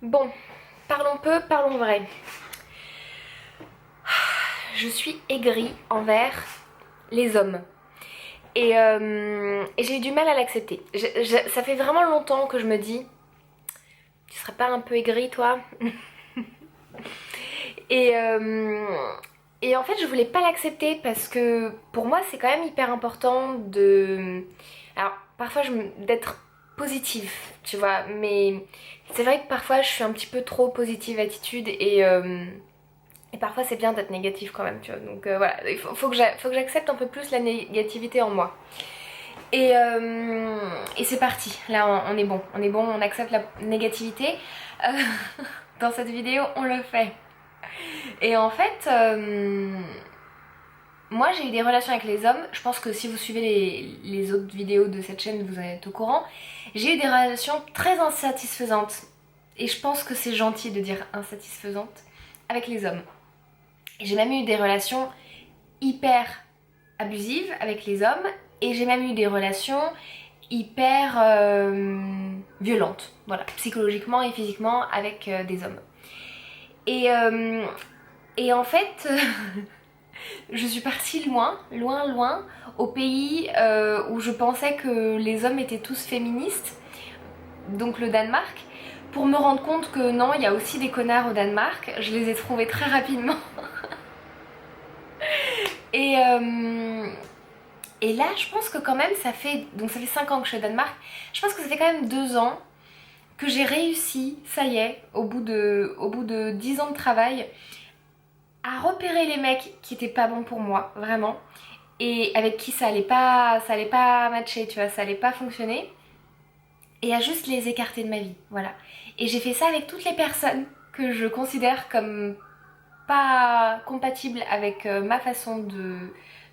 Bon, parlons peu, parlons vrai. Je suis aigrie envers les hommes. Et j'ai eu du mal à l'accepter. Ça fait vraiment longtemps que je me dis, tu serais pas un peu aigrie toi? et, euh, et en fait, je voulais pas l'accepter parce que pour moi, c'est quand même hyper important de. Alors, parfois, d'être positive, tu vois, mais c'est vrai que parfois, je suis un petit peu trop positive attitude et parfois c'est bien d'être négatif quand même, tu vois. Donc voilà, faut que j'accepte un peu plus la négativité en moi. Et c'est parti, là on est bon, on accepte la négativité. Euh, Dans cette vidéo, on le fait. Et en fait, moi j'ai eu des relations avec les hommes. Je pense que si vous suivez les autres vidéos de cette chaîne, vous êtes au courant. J'ai eu des relations très insatisfaisantes. Et je pense que c'est gentil de dire insatisfaisantes avec les hommes. J'ai même eu des relations hyper abusives avec les hommes et j'ai même eu des relations hyper violentes, voilà, psychologiquement et physiquement avec des hommes. Et, euh, et en fait, je suis partie loin, loin, loin, au pays où je pensais que les hommes étaient tous féministes, donc le Danemark, pour me rendre compte que non, il y a aussi des connards au Danemark. Je les ai trouvés très rapidement. Et, euh, Et là, je pense que quand même, ça fait 5 ans que je suis au Danemark. Je pense que ça fait quand même 2 ans que j'ai réussi, ça y est, au bout de 10 ans de travail, à repérer les mecs qui étaient pas bons pour moi, vraiment, et avec qui ça allait pas matcher, tu vois, ça allait pas fonctionner, et à juste les écarter de ma vie, voilà. Et j'ai fait ça avec toutes les personnes que je considère comme pas compatibles avec ma façon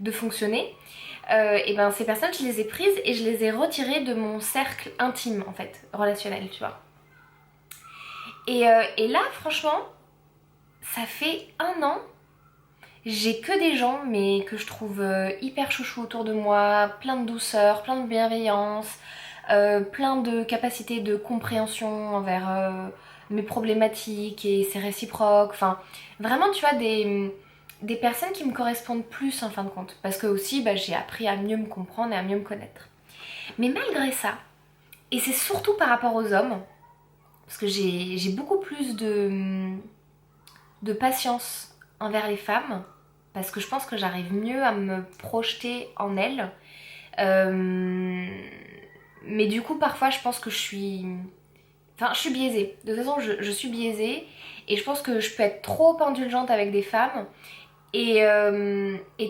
de fonctionner. Et ben ces personnes, je les ai prises et je les ai retirées de mon cercle intime, en fait, relationnel, tu vois. Et là, franchement, ça fait 1 an, j'ai que des gens, mais que je trouve hyper chouchou autour de moi, plein de douceur, plein de bienveillance, plein de capacité de compréhension envers mes problématiques et c'est réciproque. Enfin, vraiment, tu vois, des personnes qui me correspondent plus en fin de compte. Parce que aussi, bah, j'ai appris à mieux me comprendre et à mieux me connaître. Mais malgré ça, et c'est surtout par rapport aux hommes, parce que j'ai beaucoup plus de patience envers les femmes, parce que je pense que j'arrive mieux à me projeter en elles. Euh, mais du coup, parfois, je pense que je suis biaisée. De toute façon, je suis biaisée. Et je pense que je peux être trop indulgente avec des femmes et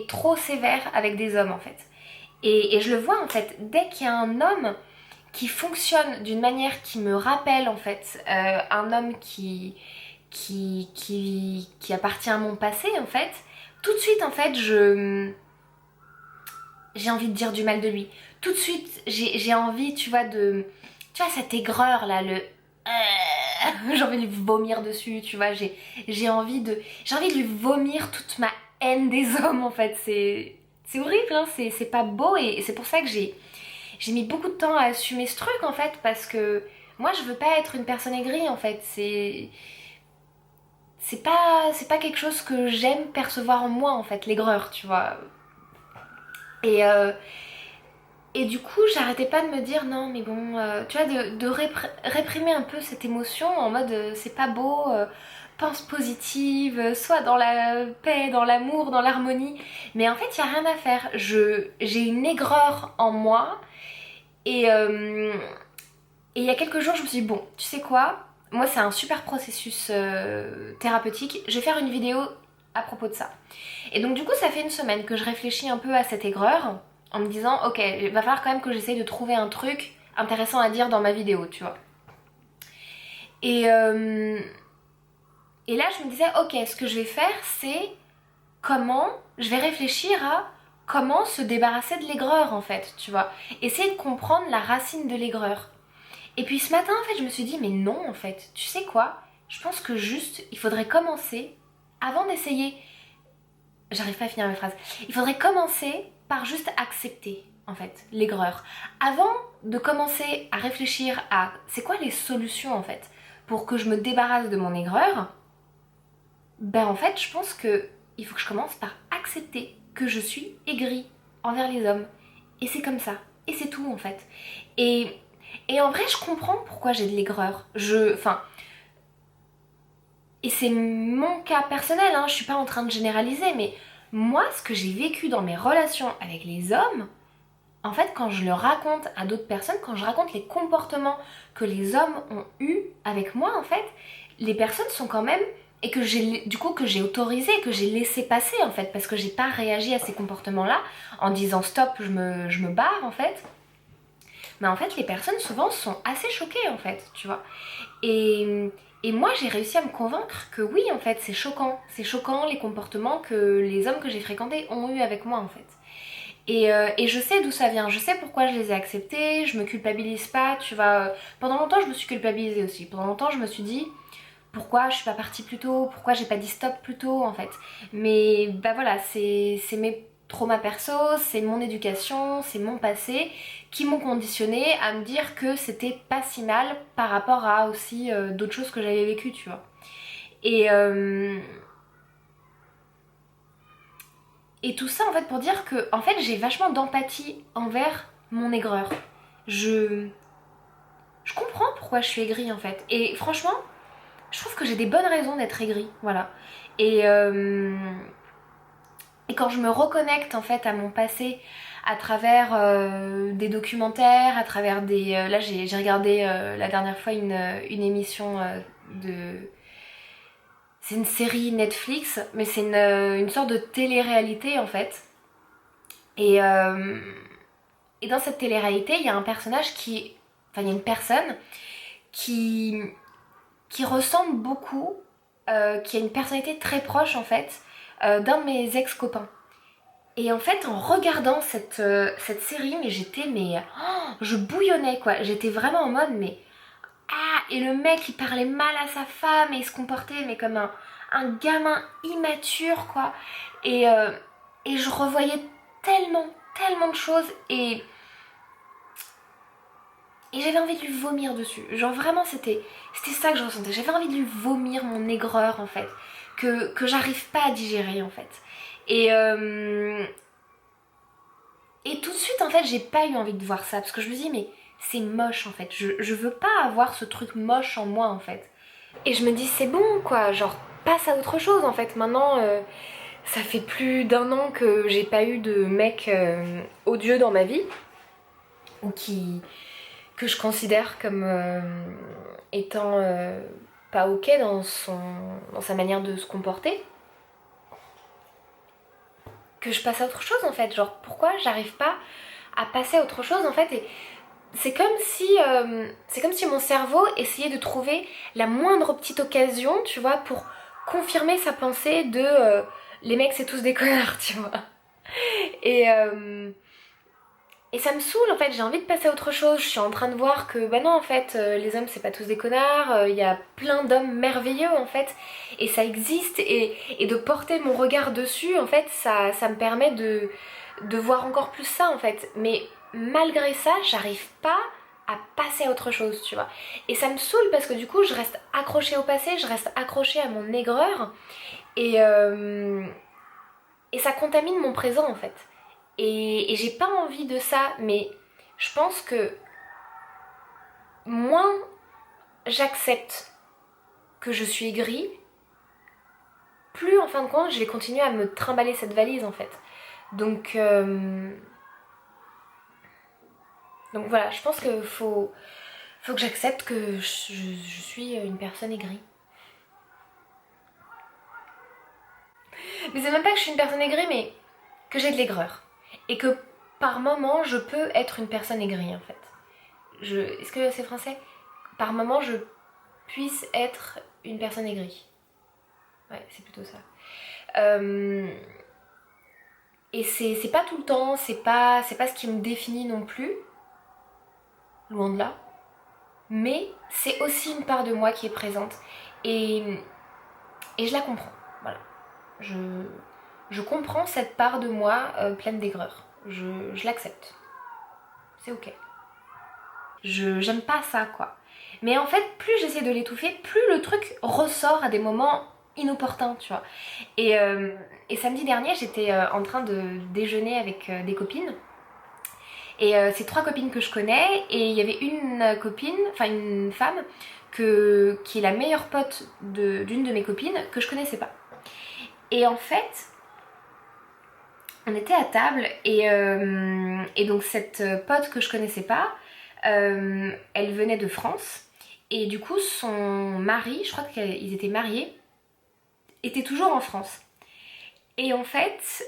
trop sévère avec des hommes, en fait. Et je le vois, en fait, dès qu'il y a un homme qui fonctionne d'une manière qui me rappelle, en fait, un homme qui appartient à mon passé, en fait, tout de suite, en fait, j'ai envie de dire du mal de lui. Tout de suite, j'ai envie, tu vois, tu vois, cette aigreur là, j'ai envie de lui vomir dessus, tu vois, j'ai envie de lui vomir toute ma haine des hommes en fait. C'est horrible, hein, c'est pas beau et c'est pour ça que j'ai mis beaucoup de temps à assumer ce truc en fait parce que moi je veux pas être une personne aigrie en fait. C'est pas quelque chose que j'aime percevoir en moi en fait, l'aigreur, tu vois. Et, euh, Et du coup, j'arrêtais pas de me dire non, mais bon, tu vois, réprimer un peu cette émotion en mode c'est pas beau, pense positive, sois dans la paix, dans l'amour, dans l'harmonie. Mais en fait, il y a rien à faire. J'ai une aigreur en moi et et il y a quelques jours, je me suis dit bon, tu sais quoi? Moi, c'est un super processus thérapeutique. Je vais faire une vidéo à propos de ça. Et donc du coup, ça fait une semaine que je réfléchis un peu à cette aigreur en me disant ok, il va falloir quand même que j'essaye de trouver un truc intéressant à dire dans ma vidéo, tu vois. Et, euh, et là, je me disais ok, ce que je vais faire, c'est je vais réfléchir à comment se débarrasser de l'aigreur en fait, tu vois. Essayer de comprendre la racine de l'aigreur. Et puis ce matin, en fait, je me suis dit mais non, en fait, tu sais quoi? Je pense que juste, il faudrait commencer avant d'essayer. J'arrive pas à finir ma phrase. Il faudrait commencer par juste accepter, en fait, l'aigreur. Avant de commencer à réfléchir à c'est quoi les solutions, en fait, pour que je me débarrasse de mon aigreur, ben en fait je pense que il faut que je commence par accepter que je suis aigrie envers les hommes. Et c'est comme ça. Et c'est tout en fait. Et, et en vrai je comprends pourquoi j'ai de l'aigreur. Enfin, et c'est mon cas personnel, hein, je suis pas en train de généraliser, mais moi ce que j'ai vécu dans mes relations avec les hommes, en fait, quand je le raconte à d'autres personnes, quand je raconte les comportements que les hommes ont eus avec moi, en fait, les personnes sont quand même... Et que j'ai, du coup, que j'ai autorisé, que j'ai laissé passer, en fait, parce que j'ai pas réagi à ces comportements-là en disant stop, je me barre, en fait. Mais en fait, les personnes, souvent, sont assez choquées, en fait, tu vois. Et, et moi, j'ai réussi à me convaincre que oui, en fait, c'est choquant. C'est choquant les comportements que les hommes que j'ai fréquentés ont eu avec moi, en fait. Et je sais d'où ça vient, je sais pourquoi je les ai acceptés, je me culpabilise pas, tu vois. Pendant longtemps, je me suis culpabilisée aussi. Pendant longtemps, je me suis dit, pourquoi je suis pas partie plus tôt, pourquoi j'ai pas dit stop plus tôt, en fait. Mais bah voilà, c'est mes traumas perso, c'est mon éducation, c'est mon passé qui m'ont conditionné à me dire que c'était pas si mal par rapport à aussi d'autres choses que j'avais vécues, tu vois. Et, euh, Et tout ça en fait pour dire que en fait j'ai vachement d'empathie envers mon aigreur. Je, je comprends pourquoi je suis aigrie en fait. Et franchement, je trouve que j'ai des bonnes raisons d'être aigrie, voilà. Et, euh, et quand je me reconnecte en fait à mon passé à travers des documentaires, à travers des... là j'ai regardé la dernière fois une émission de... C'est une série Netflix, mais c'est une sorte de télé-réalité en fait. Et, euh, Et dans cette télé-réalité, il y a un personnage qui... Enfin, il y a une personne qui, qui ressemble beaucoup, qui a une personnalité très proche en fait, d'un de mes ex-copains. Et en fait, en regardant cette série, mais j'étais... Mais... oh, je bouillonnais quoi. J'étais vraiment en mode, mais... Ah, et le mec, il parlait mal à sa femme et il se comportait mais comme un gamin immature quoi. Et, euh, et je revoyais tellement, tellement de choses et j'avais envie de lui vomir dessus. Genre vraiment c'était ça que je ressentais. J'avais envie de lui vomir mon aigreur en fait. Que j'arrive pas à digérer en fait. Et, euh, et tout de suite en fait j'ai pas eu envie de voir ça. Parce que je me dis mais c'est moche en fait. Je veux pas avoir ce truc moche en moi en fait. Et je me dis c'est bon quoi. Genre passe à autre chose en fait. Maintenant ça fait plus d'un an que j'ai pas eu de mec odieux dans ma vie. Ou qui que je considère comme étant pas ok dans sa manière de se comporter, que je passe à autre chose en fait. Genre pourquoi j'arrive pas à passer à autre chose en fait. Et c'est comme si mon cerveau essayait de trouver la moindre petite occasion, tu vois, pour confirmer sa pensée de les mecs c'est tous des connards, tu vois. Et, euh, Et ça me saoule en fait, j'ai envie de passer à autre chose. Je suis en train de voir que bah non en fait, les hommes c'est pas tous des connards, il y a plein d'hommes merveilleux en fait, et ça existe, et de porter mon regard dessus en fait, ça me permet de voir encore plus ça en fait. Mais malgré ça, j'arrive pas à passer à autre chose, tu vois. Et ça me saoule parce que du coup, je reste accrochée au passé, je reste accrochée à mon aigreur, et, euh, et ça contamine mon présent en fait. Et j'ai pas envie de ça, mais je pense que moins j'accepte que je suis aigrie, plus en fin de compte je vais continuer à me trimballer cette valise en fait. Donc, euh, donc voilà, je pense qu'il faut que j'accepte que je suis une personne aigrie. Mais c'est même pas que je suis une personne aigrie, mais que j'ai de l'aigreur. Et que par moment je peux être une personne aigrie en fait. Est-ce que c'est français? Par moment je puisse être une personne aigrie. Ouais, c'est plutôt ça. Euh, et c'est pas tout le temps, c'est pas ce qui me définit non plus, loin de là. Mais c'est aussi une part de moi qui est présente. Et, et je la comprends. Voilà. Je, je comprends cette part de moi pleine d'aigreur. Je l'accepte. C'est ok. J'aime pas ça, quoi. Mais en fait, plus j'essaie de l'étouffer, plus le truc ressort à des moments inopportuns, tu vois. Et samedi dernier, j'étais en train de déjeuner avec des copines. Et c'est 3 copines que je connais. Et il y avait une copine, enfin une femme, qui est la meilleure pote d'une de mes copines, que je connaissais pas. Et en fait, on était à table et donc cette pote que je connaissais pas, elle venait de France. Et du coup, son mari, je crois qu'ils étaient mariés, était toujours en France. Et en fait,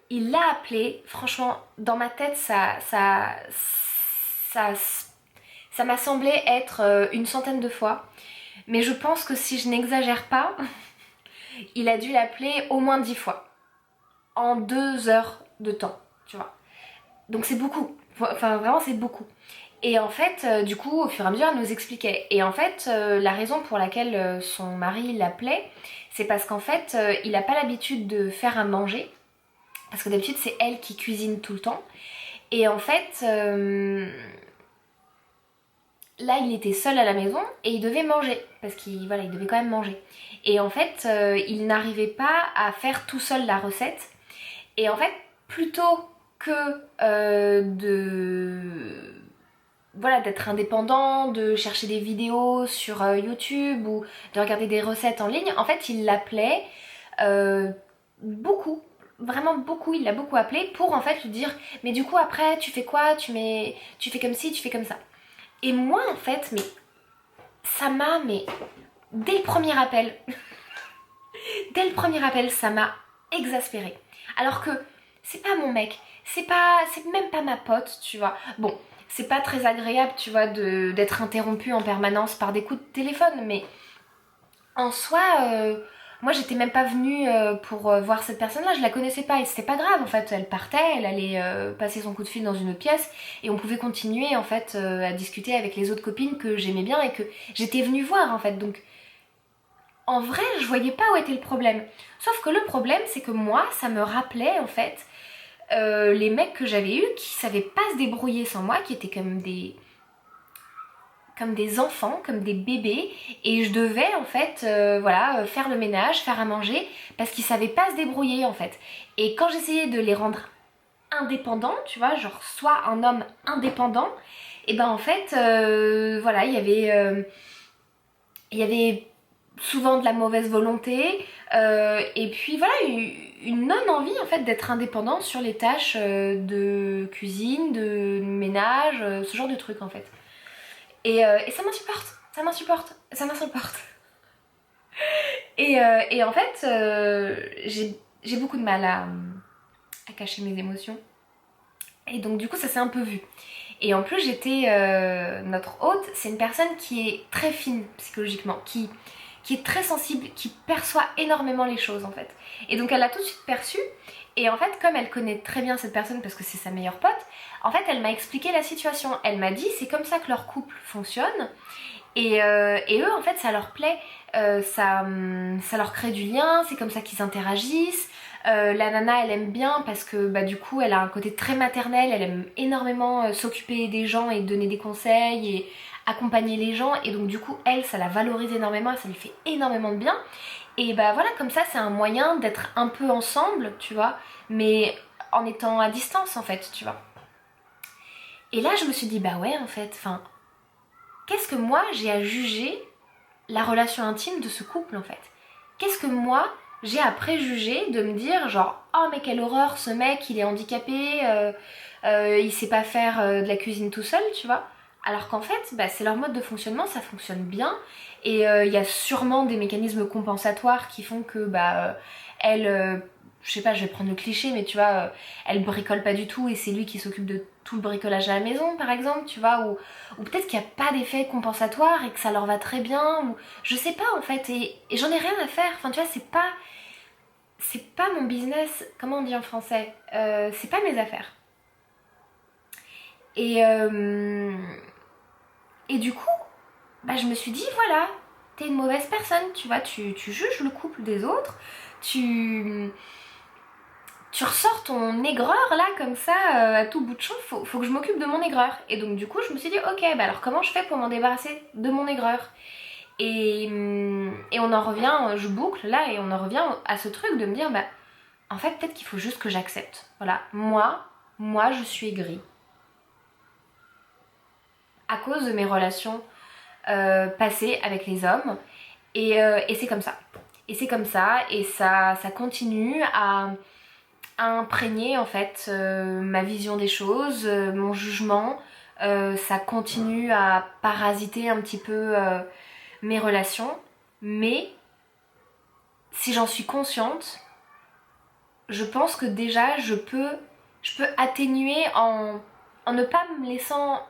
il l'a appelé. Franchement, dans ma tête, ça, ça m'a semblé être une centaine de fois. Mais je pense que si je n'exagère pas, il a dû l'appeler au moins 10 fois. En 2 heures de temps, tu vois. Donc c'est beaucoup. Enfin, vraiment, c'est beaucoup. Et en fait, du coup, au fur et à mesure, elle nous expliquait. Et en fait, la raison pour laquelle son mari l'appelait, c'est parce qu'en fait, il n'a pas l'habitude de faire à manger. Parce que d'habitude, c'est elle qui cuisine tout le temps. Et en fait, là, il était seul à la maison et il devait manger. Parce qu'il voilà, il devait quand même manger. Et en fait, il n'arrivait pas à faire tout seul la recette. Et en fait, plutôt que voilà, d'être indépendant, de chercher des vidéos sur YouTube ou de regarder des recettes en ligne, en fait, il l'appelait beaucoup, vraiment beaucoup, il l'a beaucoup appelé pour en fait lui dire mais du coup après tu fais quoi, tu fais comme ci, tu fais comme ça. Et moi en fait, mais ça m'a, mais dès le premier appel, dès le premier appel, ça m'a exaspérée. Alors que c'est pas mon mec, c'est même pas ma pote, tu vois. Bon, c'est pas très agréable, tu vois, d'être interrompu en permanence par des coups de téléphone, mais en soi, moi j'étais même pas venue pour voir cette personne-là, je la connaissais pas et c'était pas grave en fait. Elle partait, elle allait passer son coup de fil dans une autre pièce et on pouvait continuer en fait à discuter avec les autres copines que j'aimais bien et que j'étais venue voir en fait. Donc en vrai, je voyais pas où était le problème. Sauf que le problème, c'est que moi, ça me rappelait en fait les mecs que j'avais eus qui savaient pas se débrouiller sans moi, qui étaient comme des enfants, comme des bébés, et je devais en fait voilà, faire le ménage, faire à manger, parce qu'ils savaient pas se débrouiller en fait. Et quand j'essayais de les rendre indépendants, tu vois, genre soit un homme indépendant, et ben en fait voilà, il y avait souvent de la mauvaise volonté et puis voilà, une non-envie en fait d'être indépendant sur les tâches de cuisine, de ménage, ce genre de trucs en fait. Et ça m'insupporte, ça m'insupporte, ça m'insupporte. Et en fait, j'ai beaucoup de mal à cacher mes émotions. Et donc du coup, ça s'est un peu vu. Et en plus, notre hôte, c'est une personne qui est très fine psychologiquement, qui est très sensible, qui perçoit énormément les choses en fait. Et donc elle l'a tout de suite perçu. Et en fait, comme elle connaît très bien cette personne parce que c'est sa meilleure pote, en fait, elle m'a expliqué la situation. Elle m'a dit, c'est comme ça que leur couple fonctionne. Et eux, en fait, ça leur plaît, ça leur crée du lien, c'est comme ça qu'ils interagissent. La nana, elle aime bien parce que bah, du coup, elle a un côté très maternel, elle aime énormément s'occuper des gens et donner des conseils et accompagner les gens. Et donc du coup, elle, ça la valorise énormément et ça lui fait énormément de bien. Et bah voilà, comme ça, c'est un moyen d'être un peu ensemble, tu vois, mais en étant à distance en fait, tu vois. Et là, je me suis dit, bah ouais, en fait, enfin, qu'est-ce que moi j'ai à juger la relation intime de ce couple en fait? Qu'est-ce que moi j'ai à préjuger de me dire genre oh mais quelle horreur, ce mec il est handicapé, il sait pas faire de la cuisine tout seul, tu vois? Alors qu'en fait bah, c'est leur mode de fonctionnement, ça fonctionne bien et il y a sûrement des mécanismes compensatoires qui font que bah elle je sais pas, je vais prendre le cliché, mais tu vois, elle bricole pas du tout et c'est lui qui s'occupe de tout le bricolage à la maison, par exemple, tu vois, ou peut-être qu'il n'y a pas d'effet compensatoire et que ça leur va très bien, ou je sais pas en fait, et j'en ai rien à faire, enfin tu vois, c'est pas mon business, comment on dit en français, c'est pas mes affaires. Et, et du coup, bah, je me suis dit, voilà, t'es une mauvaise personne, tu vois, tu juges le couple des autres, tu tu ressors ton aigreur là comme ça à tout bout de champ, faut que je m'occupe de mon aigreur. Et donc du coup je me suis dit ok, bah alors comment je fais pour m'en débarrasser de mon aigreur? Et on en revient, je boucle là et on en revient à ce truc de me dire bah en fait peut-être qu'il faut juste que j'accepte. Voilà, moi je suis aigrie à cause de mes relations passées avec les hommes et c'est comme ça. Et c'est comme ça et ça continue à imprégner en fait ma vision des choses, mon jugement. Ça continue à parasiter un petit peu mes relations. Mais si j'en suis consciente, je pense que déjà je peux atténuer en ne pas me laissant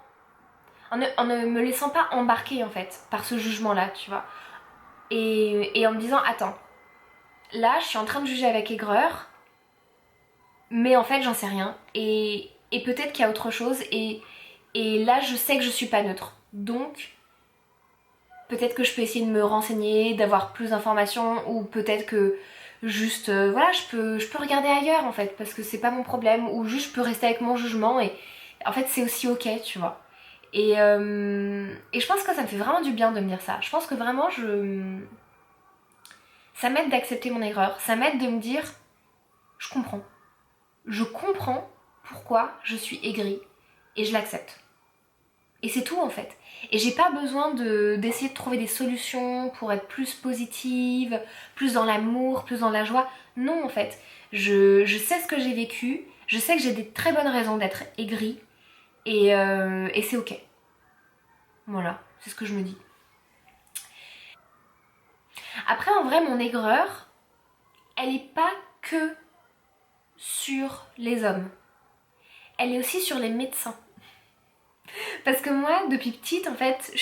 en ne me laissant pas embarquer en fait par ce jugement là, tu vois. Et en me disant attends, là je suis en train de juger avec aigreur, mais en fait j'en sais rien et peut-être qu'il y a autre chose et là je sais que je suis pas neutre, donc peut-être que je peux essayer de me renseigner, d'avoir plus d'informations ou peut-être que juste voilà je peux regarder ailleurs en fait parce que c'est pas mon problème ou juste je peux rester avec mon jugement et en fait c'est aussi ok, tu vois. Et je pense que ça me fait vraiment du bien de me dire ça. Je pense que vraiment ça m'aide d'accepter mon erreur, ça m'aide de me dire je comprends. Je comprends pourquoi je suis aigrie et je l'accepte. Et c'est tout en fait. Et j'ai pas besoin d'essayer de trouver des solutions pour être plus positive, plus dans l'amour, plus dans la joie. Non en fait. Je sais ce que j'ai vécu, je sais que j'ai des très bonnes raisons d'être aigrie et c'est ok. Voilà, c'est ce que je me dis. Après en vrai mon aigreur, elle est pas que sur les hommes. Elle est aussi sur les médecins. Parce que moi, depuis petite, en fait,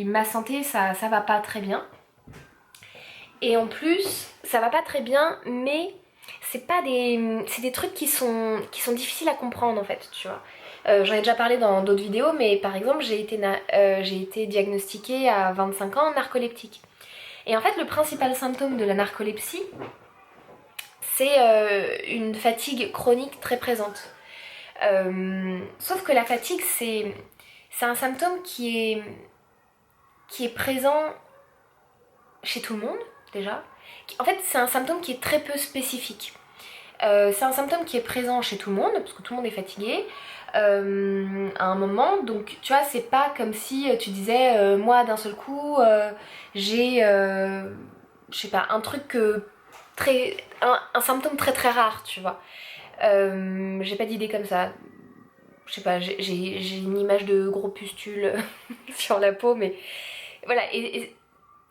ma santé, ça va pas très bien. Et en plus, ça va pas très bien, mais c'est des trucs qui sont difficiles à comprendre, en fait, tu vois. J'en ai déjà parlé dans d'autres vidéos, mais par exemple, j'ai été diagnostiquée à 25 ans narcoleptique. Et en fait, le principal symptôme de la narcolepsie, c'est une fatigue chronique très présente. Sauf que la fatigue, c'est un symptôme qui est présent chez tout le monde, déjà. En fait, c'est un symptôme qui est très peu spécifique. C'est un symptôme qui est présent chez tout le monde, parce que tout le monde est fatigué à un moment. Donc, tu vois, c'est pas comme si tu disais, moi, d'un seul coup, j'ai, je sais pas, un truc un symptôme très très rare, tu vois. J'ai pas d'idée comme ça. Je sais pas, j'ai une image de gros pustules sur la peau, mais voilà, et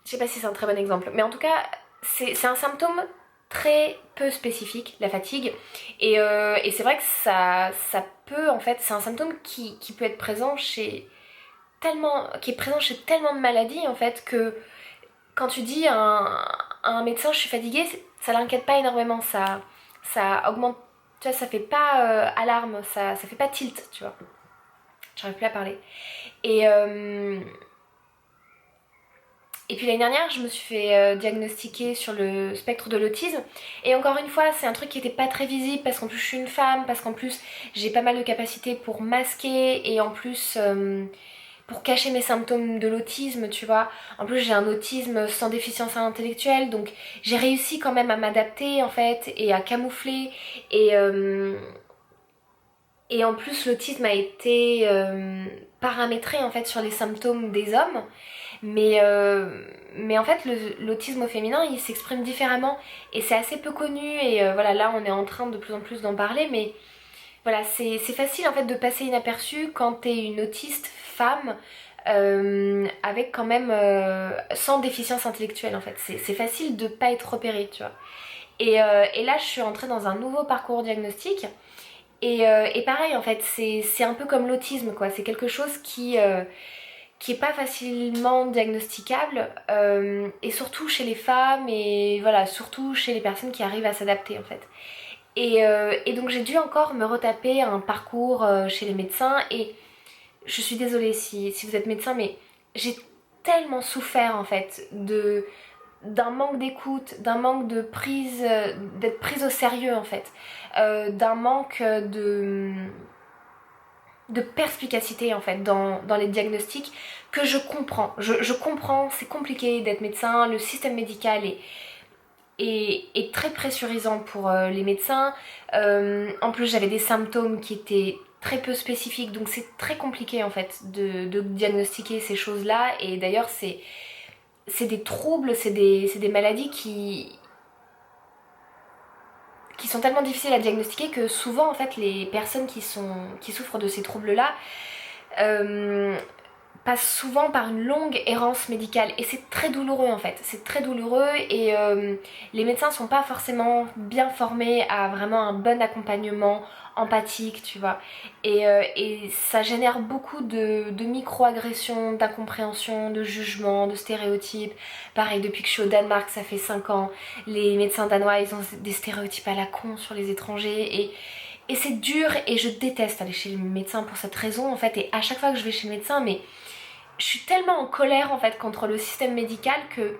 je sais pas si c'est un très bon exemple, mais en tout cas, c'est un symptôme très peu spécifique, la fatigue, et c'est vrai que ça peut, en fait, c'est un symptôme qui peut être présent qui est présent chez tellement de maladies, en fait, que quand tu dis à un médecin je suis fatiguée, ça l'inquiète pas énormément, ça augmente, tu vois, ça fait pas alarme, ça fait pas tilt, tu vois. J'arrive plus à parler. Et, euh, et puis l'année dernière, je me suis fait diagnostiquer sur le spectre de l'autisme. Et encore une fois, c'est un truc qui était pas très visible parce qu'en plus je suis une femme, parce qu'en plus j'ai pas mal de capacités pour masquer et en plus pour cacher mes symptômes de l'autisme, tu vois. En plus j'ai un autisme sans déficience intellectuelle, donc j'ai réussi quand même à m'adapter en fait et à camoufler. Et, euh, et en plus l'autisme a été paramétré en fait sur les symptômes des hommes. Mais en fait, l'autisme au féminin, il s'exprime différemment et c'est assez peu connu. Et voilà, là, on est en train de plus en plus d'en parler. Mais voilà, c'est facile en fait de passer inaperçu quand t'es une autiste femme avec quand même sans déficience intellectuelle en fait. C'est facile de pas être repérée, tu vois. Et là, je suis entrée dans un nouveau parcours diagnostique. Et pareil, en fait, c'est un peu comme l'autisme, quoi. C'est quelque chose qui est pas facilement diagnosticable et surtout chez les femmes et voilà, surtout chez les personnes qui arrivent à s'adapter en fait. Et donc j'ai dû encore me retaper un parcours chez les médecins et je suis désolée si vous êtes médecin, mais j'ai tellement souffert en fait d'un manque d'écoute, d'un manque de prise, d'être prise au sérieux en fait, d'un manque de perspicacité en fait dans les diagnostics que je comprends. Je comprends, c'est compliqué d'être médecin, le système médical est très pressurisant pour les médecins. En plus j'avais des symptômes qui étaient très peu spécifiques, donc c'est très compliqué en fait de diagnostiquer ces choses-là. Et d'ailleurs c'est des troubles, c'est des maladies qui sont tellement difficiles à diagnostiquer que souvent en fait les personnes qui souffrent de ces troubles-là euh, passent souvent par une longue errance médicale et c'est très douloureux en fait, c'est très douloureux et les médecins sont pas forcément bien formés à vraiment un bon accompagnement empathique, tu vois, et ça génère beaucoup de micro-agressions, d'incompréhension, de jugements, de stéréotypes. Pareil, depuis que je suis au Danemark, ça fait 5 ans, les médecins danois ils ont des stéréotypes à la con sur les étrangers et c'est dur et je déteste aller chez le médecin pour cette raison en fait. Et à chaque fois que je vais chez le médecin, mais je suis tellement en colère en fait contre le système médical que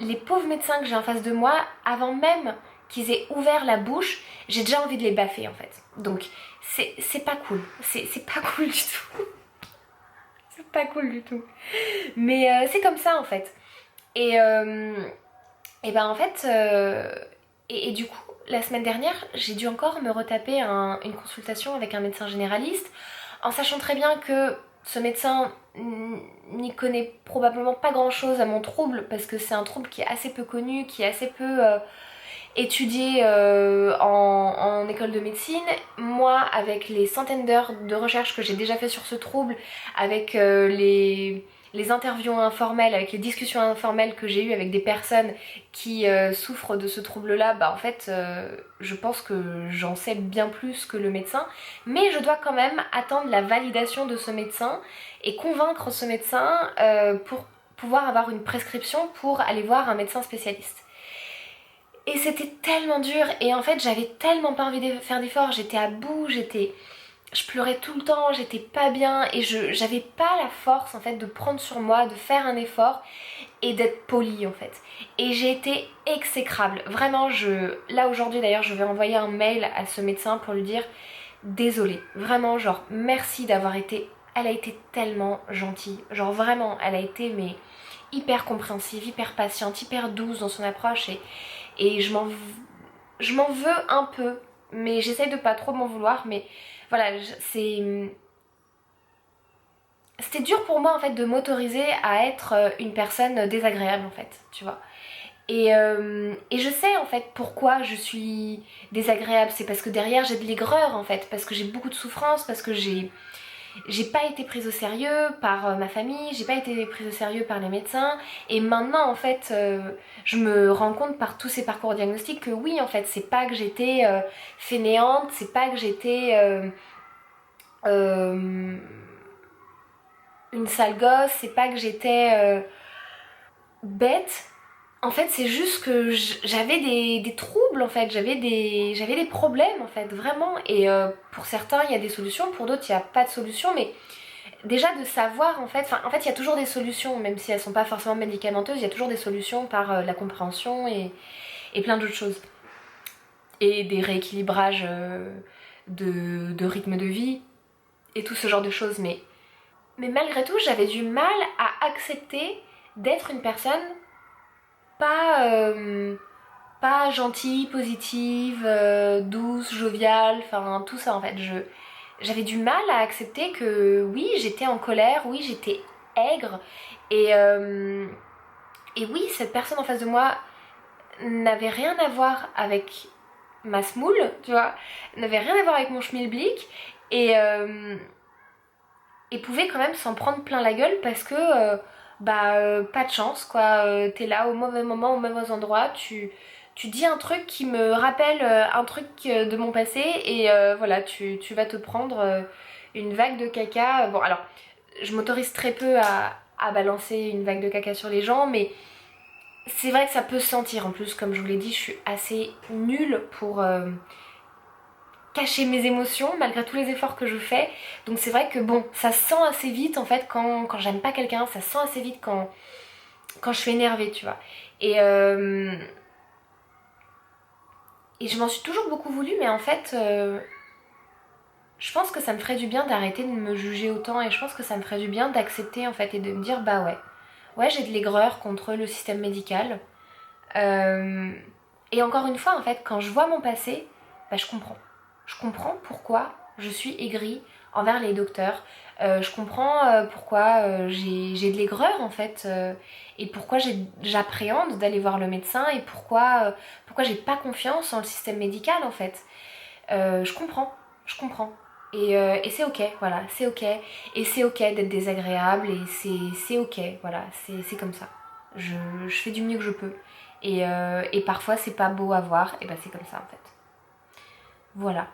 les pauvres médecins que j'ai en face de moi, avant même qu'ils aient ouvert la bouche, j'ai déjà envie de les baffer en fait. Donc c'est pas cool, c'est pas cool du tout. C'est pas cool du tout. Mais c'est comme ça en fait. Et, et ben en fait, et du coup, la semaine dernière, j'ai dû encore me retaper une consultation avec un médecin généraliste, en sachant très bien que ce médecin n'y connaît probablement pas grand chose à mon trouble, parce que c'est un trouble qui est assez peu connu, qui est assez peu étudié en école de médecine. Moi, avec les centaines d'heures de recherche que j'ai déjà fait sur ce trouble, avec les interviews informelles, avec les discussions informelles que j'ai eues avec des personnes qui souffrent de ce trouble-là, bah en fait, je pense que j'en sais bien plus que le médecin, mais je dois quand même attendre la validation de ce médecin et convaincre ce médecin pour pouvoir avoir une prescription pour aller voir un médecin spécialiste. Et c'était tellement dur et en fait j'avais tellement pas envie de faire d'efforts, j'étais à bout, je pleurais tout le temps, j'étais pas bien et j'avais pas la force en fait de prendre sur moi, de faire un effort et d'être polie en fait. Et j'ai été exécrable, vraiment là aujourd'hui d'ailleurs je vais envoyer un mail à ce médecin pour lui dire désolée, vraiment genre merci d'avoir été, elle a été tellement gentille, genre vraiment elle a été mais hyper compréhensive, hyper patiente, hyper douce dans son approche et je m'en veux un peu, mais j'essaie de pas trop m'en vouloir, mais voilà, c'était dur pour moi en fait de m'autoriser à être une personne désagréable en fait, tu vois. Et je sais en fait pourquoi je suis désagréable, c'est parce que derrière j'ai de l'aigreur en fait, parce que j'ai beaucoup de souffrance, parce que j'ai pas été prise au sérieux par ma famille, j'ai pas été prise au sérieux par les médecins et maintenant en fait je me rends compte par tous ces parcours diagnostiques que oui en fait c'est pas que j'étais fainéante, c'est pas que j'étais euh, une sale gosse, c'est pas que j'étais bête. En fait, c'est juste que j'avais des troubles, en fait, j'avais des problèmes, en fait, vraiment. Et pour certains, il y a des solutions, pour d'autres, il n'y a pas de solution. Mais déjà, de savoir, en fait, il y a toujours des solutions, même si elles ne sont pas forcément médicamenteuses, il y a toujours des solutions par la compréhension et plein d'autres choses. Et des rééquilibrages de rythme de vie et tout ce genre de choses. Mais malgré tout, j'avais du mal à accepter d'être une personne pas gentille, positive, douce, joviale, enfin tout ça en fait. J'avais du mal à accepter que oui, j'étais en colère, oui, j'étais aigre et, euh, et oui, cette personne en face de moi n'avait rien à voir avec ma smoule, tu vois, n'avait rien à voir avec mon schmilblick et pouvait quand même s'en prendre plein la gueule parce que pas de chance quoi, t'es là au mauvais moment, au mauvais endroit, tu dis un truc qui me rappelle un truc de mon passé et voilà, tu vas te prendre une vague de caca. Bon alors, je m'autorise très peu à balancer une vague de caca sur les gens, mais c'est vrai que ça peut se sentir en plus, comme je vous l'ai dit, je suis assez nulle pour cacher mes émotions malgré tous les efforts que je fais. Donc c'est vrai que bon, ça se sent assez vite en fait quand j'aime pas quelqu'un, ça se sent assez vite quand je suis énervée, tu vois. Et, et je m'en suis toujours beaucoup voulu, mais en fait, je pense que ça me ferait du bien d'arrêter de me juger autant et je pense que ça me ferait du bien d'accepter en fait et de me dire bah ouais, ouais j'ai de l'aigreur contre le système médical. Euh, et encore une fois en fait quand je vois mon passé, bah je comprends. Je comprends pourquoi je suis aigrie envers les docteurs. Je comprends pourquoi j'ai de l'aigreur en fait et pourquoi j'appréhende d'aller voir le médecin et pourquoi j'ai pas confiance en le système médical en fait. Je comprends, je comprends. Et c'est ok, voilà, c'est ok. Et c'est ok d'être désagréable et c'est ok, voilà, c'est comme ça. Je fais du mieux que je peux. Et parfois c'est pas beau à voir, et ben c'est comme ça en fait. Voilà.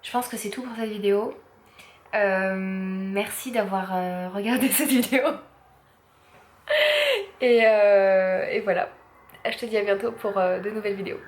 Je pense que c'est tout pour cette vidéo. Merci d'avoir regardé cette vidéo. Et voilà. Je te dis à bientôt pour de nouvelles vidéos.